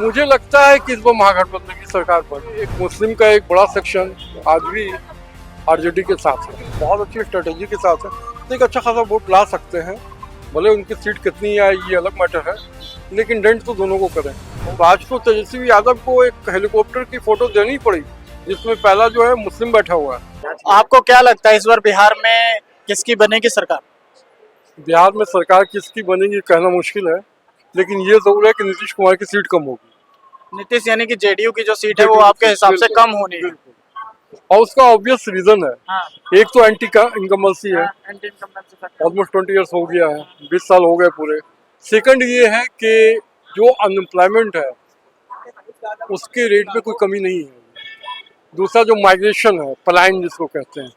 मुझे लगता है कि इस बार महागठबंधन की सरकार बनी। एक मुस्लिम का एक बड़ा सेक्शन आज भी आरजेडी के साथ है, बहुत अच्छी स्ट्रेटेजी के साथ है, तो एक अच्छा खासा वोट ला सकते हैं। भले उनकी सीट कितनी आए ये अलग मैटर है, लेकिन डेंट तो दोनों को करें। तो आज तो तेजस्वी यादव को एक हेलीकॉप्टर की फोटो देनी पड़ी, जिसमें पहला जो है मुस्लिम बैठा हुआ है। आपको क्या लगता है इस बार बिहार में किसकी बनेगी सरकार? बिहार में सरकार किसकी बनेगी कहना मुश्किल है, लेकिन ये जरूर है कि नीतीश कुमार की सीट कम होगी। नीतीश यानी कि जेडीयू की जो सीट है वो आपके हिसाब से कम होनी है। और उसका ऑब्वियस रीजन है, हाँ, एक तो एंटी का इनकम्बेंसी है, anti incumbency factor. Almost 20 years हो गया है, 20 साल हो गए पूरे। सेकंड ये है कि जो अनएम्प्लॉयमेंट है उसके रेट में कोई कमी नहीं है। दूसरा जो माइग्रेशन है, पलायन जिसको कहते हैं,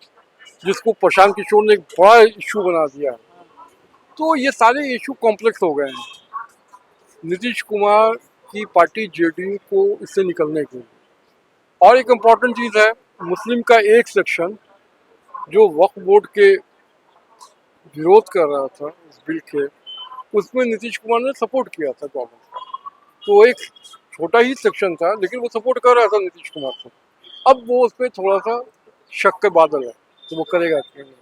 जिसको प्रशांत किशोर ने एक बड़ा इशू बना दिया है, तो ये सारे इशू कॉम्प्लेक्स हो गए हैं। नीतीश कुमार की पार्टी जेडीयू को इससे निकलने की। और एक इम्पॉर्टेंट चीज़ है, मुस्लिम का एक सेक्शन जो वक्फ बोर्ड के विरोध कर रहा था इस बिल के, उसमें नीतीश कुमार ने सपोर्ट किया था गवर्नमेंट का। तो एक छोटा ही सेक्शन था, लेकिन वो सपोर्ट कर रहा था नीतीश कुमार को। अब वो उस पर थोड़ा सा शक के बादल है, तो वो करेगा कि नहीं।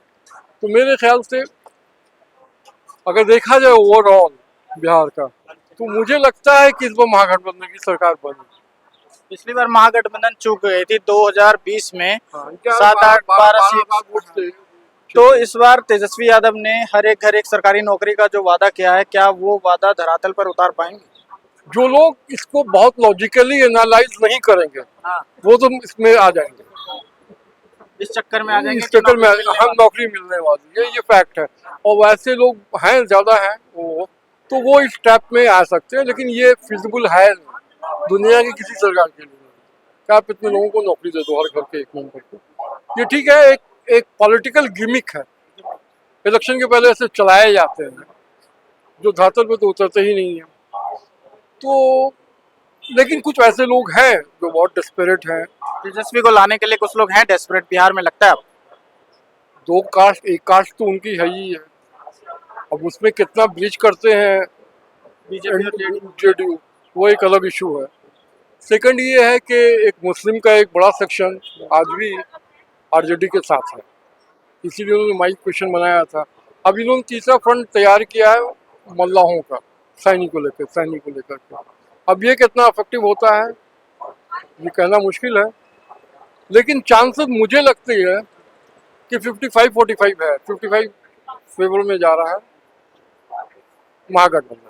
तो मेरे ख्याल से अगर देखा जाए ओवरऑल बिहार का, तो मुझे लगता है कि इस बार महागठबंधन की सरकार बनी। पिछली बार महागठबंधन चूक गई थी 2020 में, हाँ, 7-8-12 वोट सीट। थे। तो इस बार तेजस्वी यादव ने हर एक घर एक सरकारी नौकरी का जो वादा किया है, क्या वो वादा धरातल पर उतार पाएंगे? जो लोग इसको बहुत लॉजिकली एनालाइज नहीं करेंगे, हाँ, वो तो इसमें आ जाएंगे, इस चक्कर में आ जाएंगे इस चक्कर में हम नौकरी मिलने वाली है, ये फैक्ट है। और वैसे लोग हैं, ज्यादा हैं वो, तो वो इस ट्रैप में आ सकते हैं, लेकिन ये फिजिबल है नहीं दुनिया की किसी सरकार के लिए। क्या आप इतने लोगों को नौकरी दे दो, हर घर के एक मेंबर को? ये ठीक है, एक पॉलिटिकल गिमिक है, इलेक्शन के पहले ऐसे चलाए जाते हैं, जो धरातल पे तो उतरते ही नहीं है। तो लेकिन कुछ ऐसे लोग हैं जो बहुत डेस्परेट हैं। तेजस्वी को लाने के लिए कुछ लोग हैं डेस्परेट बिहार में, लगता है आपको? दो कास्ट, एक कास्ट तो उनकी है ही है, अब उसमें कितना ब्रीच करते हैं बीजेपी और जेडीयू, वो एक अलग इशू है। सेकंड ये है कि एक मुस्लिम का एक बड़ा सेक्शन आज भी आरजेडी के साथ है, इसीलिए उन्होंने माइक क्वेश्चन बनाया था। अब इन्होंने तीसरा फ्रंट तैयार किया है मल्लाहों का, सैनिक को लेकर के। अब ये कितना इफेक्टिव होता है ये कहना मुश्किल है, लेकिन चांसेस मुझे लगते हैं कि 55-45 है, 55 फेवर में जा रहा है महागठबंधन।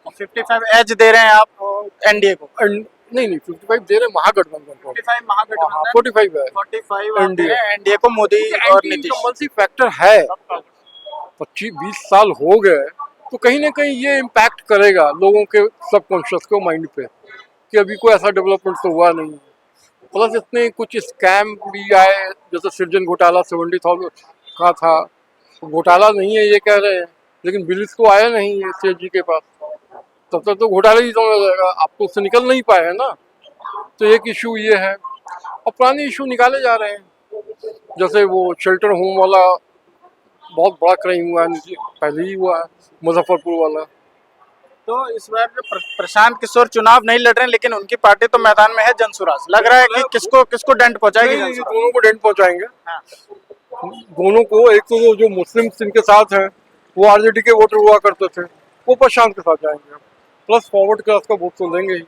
55 एज दे रहे हैं आप एनडीए को? नहीं 55 दे रहे महागठबंधन को। 55 महागठबंधन, 45 है 45 आप दे एनडीए। रहे हैं एनडीए को, मोदी और नीतीश। इनकम्बेंसी फैक्टर है, 25-20 साल हो गए, तो कहीं ना कहीं ये इम्पैक्ट करेगा लोगों के सबकॉन्शियस को, माइंड पे, कि अभी कोई ऐसा डेवलपमेंट तो हुआ नहीं। प्लस इतने कुछ स्कैम भी आए, जैसे सृजन घोटाला 70,000 का था, घोटाला नहीं है ये कह रहे हैं, लेकिन बिल्स तो आया नहीं है सेठ जी के पास, तब तक तो घोटाला ही समझ जाएगा, आप तो उससे निकल नहीं पाए हैं ना। तो एक इशू ये है, और पुराने इशू निकाले जा रहे हैं, जैसे वो शेल्टर होम वाला बहुत बड़ा क्राइम हुआ है, पहले ही हुआ है, मुजफ्फरपुर वाला। तो इस बार प्रशांत किशोर चुनाव नहीं लड़ रहे हैं, लेकिन उनकी पार्टी तो मैदान में है, जनसुराज। लग रहा है कि किसको किसको डेंट पहुंचाएगी नहीं, जनसुराज? दोनों को डेंट पहुंचाएंगे। हाँ। दोनों को, एक तो जो मुस्लिम इनके साथ हैं, वो आरजेडी के वोटर हुआ करते थे, वो प्रशांत के साथ जाएंगे, प्लस फॉरवर्ड क्लास का वोट तो लेंगे ही।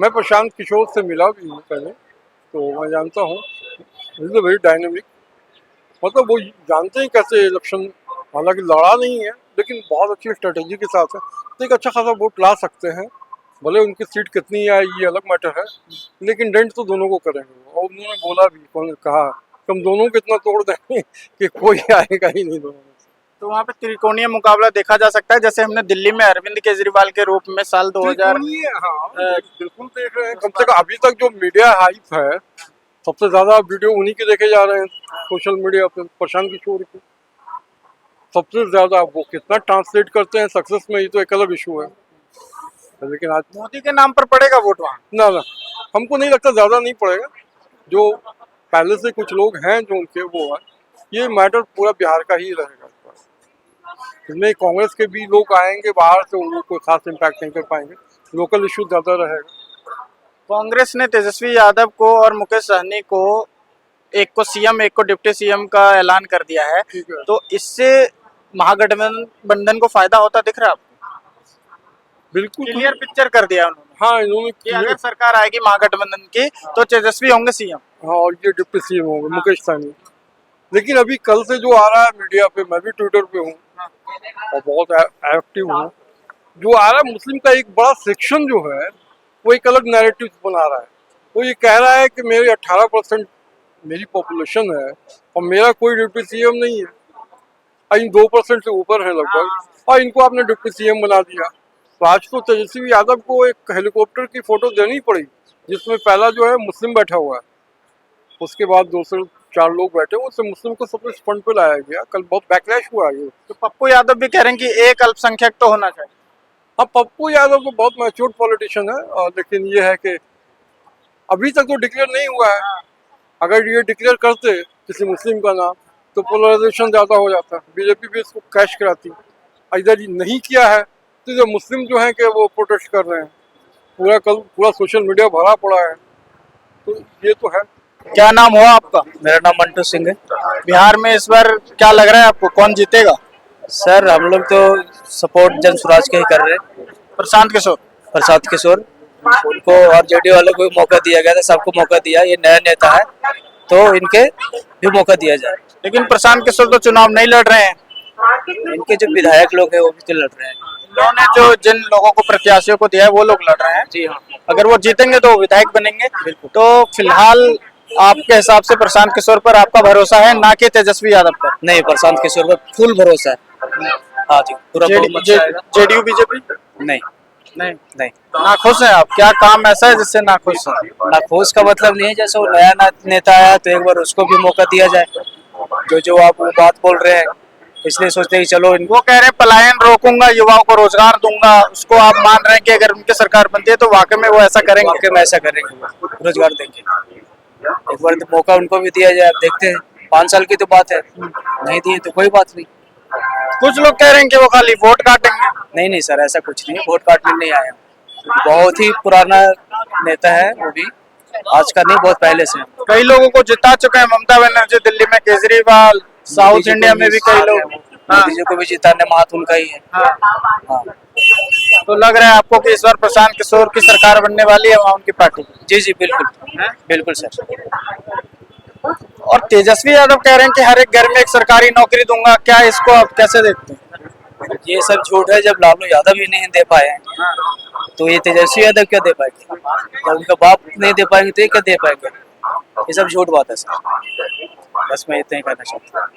मैं प्रशांत किशोर से मिला भी हूँ पहले, तो मैं जानता हूँ, इज वेरी डायनेमिक, मतलब वो जानते हैं कैसे इलेक्शन, हालांकि लड़ा नहीं है, लेकिन बहुत अच्छी स्ट्रेटेजी के साथ है, तो एक अच्छा खासा वोट ला सकते हैं। भले उनकी सीट कितनी आए ये अलग मैटर है, लेकिन डेंट तो दोनों को करेंगे। और उन्होंने बोला भी, कौन कहा कि हम दोनों को इतना तोड़ देंगे कि कोई आएगा ही नहीं दोनों में से। तो वहाँ पे त्रिकोणीय मुकाबला देखा जा सकता है, जैसे हमने दिल्ली में अरविंद केजरीवाल के रूप में साल 2000। हाँ, बिल्कुल देख रहे हैं। कम से कम अभी तक जो मीडिया हाइप है, सबसे ज्यादा वीडियो उन्हीं के देखे जा रहे हैं सोशल मीडिया पे, प्रशांत किशोर की सबसे ज्यादा। वो कितना ट्रांसलेट करते हैं सक्सेस में, ये तो एक अलग इशू है, लेकिन आज मोदी के नाम पर पड़ेगा वोट वहाँ? ना हमको नहीं लगता, ज्यादा नहीं पड़ेगा। जो पहले से कुछ लोग हैं जो उनके वो है, ये मैटर पूरा बिहार का ही रहेगा। इसमें कांग्रेस के भी लोग आएंगे बाहर से, उनको कोई खास इम्पैक्ट नहीं कर पाएंगे, लोकल इशू ज़्यादा रहेगा। कांग्रेस ने तेजस्वी यादव को और मुकेश सहनी को, एक को सीएम एक को डिप्टी सीएम का ऐलान कर दिया है, ठीक है। तो इससे महागठबंधन को फायदा होता दिख रहा है आपको? बिल्कुल। क्लियर पिक्चर कर दिया उन्होंने हाँ, इन्होंने कि अगर सरकार आएगी महागठबंधन की तो तेजस्वी होंगे सीएम। हाँ, और ये डिप्टी सीएम होंगे मुकेश सहनी। लेकिन अभी कल से जो आ रहा है मीडिया पे, मैं भी ट्विटर पे हूँ और बहुत एक्टिव हूँ, जो आ रहा है मुस्लिम का एक बड़ा सेक्शन जो है वो एक अलग नैरेटिव बना रहा है। वो ये कह रहा है कि मेरे 18% मेरी पॉपुलेशन है और मेरा कोई डिप्टी सीएम नहीं है, और इन 2% से ऊपर है लगभग, और इनको आपने डिप्टी सीएम बना दिया। तो आज तो तेजस्वी यादव को एक हेलीकॉप्टर की फोटो देनी पड़ी, जिसमें पहला जो है मुस्लिम बैठा हुआ है, उसके बाद 2 से 4 लोग बैठे हुए, उससे मुस्लिम को सबसे फ्रंट पे लाया गया। कल बहुत बैकलैश हुआ ये। तो पप्पू यादव भी कह रहे हैं कि एक अल्पसंख्यक तो होना चाहिए। हाँ, पप्पू यादव तो बहुत मैच्योर पॉलिटिशियन है, और लेकिन ये है कि अभी तक तो डिक्लेयर नहीं हुआ है। अगर ये डिक्लेयर करते किसी मुस्लिम का नाम तो पोलराइजेशन ज़्यादा हो जाता, बीजेपी भी इसको कैश कराती। इधर ये नहीं किया है तो इधर मुस्लिम जो हैं कि वो प्रोटेस्ट कर रहे हैं, पूरा सोशल मीडिया भरा पड़ा है, तो ये तो है। क्या नाम हुआ आपका? मेरा नाम मंटू सिंह है। बिहार में इस बार क्या लग रहा है आपको, कौन जीतेगा? सर हम लोग तो सपोर्ट जन स्वराज के ही कर रहे हैं, प्रशांत किशोर। प्रसाद किशोर। उनको और जेडीयू वालों को भी मौका दिया गया था, सबको मौका दिया। ये नया नेता है तो इनके भी मौका दिया जाए। लेकिन प्रशांत किशोर तो चुनाव नहीं लड़ रहे हैं। इनके जो विधायक लोग हैं वो भी तो लड़ रहे हैं। उन्होंने जो जिन लोगों को प्रत्याशियों को दिया है वो लोग लड़ रहे हैं। जी हाँ, अगर वो जीतेंगे तो वो विधायक बनेंगे। तो फिलहाल आपके हिसाब से प्रशांत किशोर पर आपका भरोसा है, ना कि तेजस्वी यादव पर? नहीं, प्रशांत किशोर पर फुल भरोसा है। हाँ जी, पूरा बहुमत से आएगा। जेडीयू बीजेपी नहीं नहीं। नहीं, नाखुश हैं आप? क्या काम ऐसा है जिससे नाखुश हैं? नाखुश का मतलब नहीं है, जैसे वो नया नेता आया तो एक बार उसको भी मौका दिया जाए। जो आप वो बात बोल रहे हैं, इसलिए सोचते हैं कि चलो इनको। वो कह रहे हैं पलायन रोकूंगा, युवाओं को रोजगार दूंगा, उसको आप मान रहे हैं कि अगर उनकी सरकार बनती है तो वाकई में वो ऐसा करेंगे? वाकई में ऐसा करेंगे, वो रोजगार देंगे। एक बार तो मौका उनको भी दिया जाए, अब देखते हैं। 5 साल की तो बात है, नहीं दिए तो कोई बात नहीं। कुछ लोग कह रहे हैं कि वो खाली वोट काटेंगे। नहीं नहीं सर, ऐसा कुछ नहीं है, वोट काटने नहीं आया। बहुत ही पुराना नेता है वो भी, आज का नहीं, बहुत पहले से। कई लोगों को जिता चुके हैं, ममता बनर्जी दिल्ली में, केजरीवाल, साउथ इंडिया में भी कई लोग। मोदी जी को भी जिताने में हाथ उनका ही है। हाँ, तो लग रहा है आपको कि इस बार प्रशांत किशोर की सरकार बनने वाली है वहाँ उनकी पार्टी? जी जी बिल्कुल, बिल्कुल सर। और तेजस्वी यादव कह रहे हैं कि हर एक घर में एक सरकारी नौकरी दूंगा, क्या इसको आप कैसे देखते हैं? ये सब झूठ है। जब लालू यादव ही नहीं दे पाए हैं तो ये तेजस्वी यादव क्या दे पाएंगे? जब उनका बाप नहीं दे पाएंगे तो ये क्या दे पाएंगे? ये सब झूठ बात है सर। बस मैं इतना ही कहना चाहता हूँ।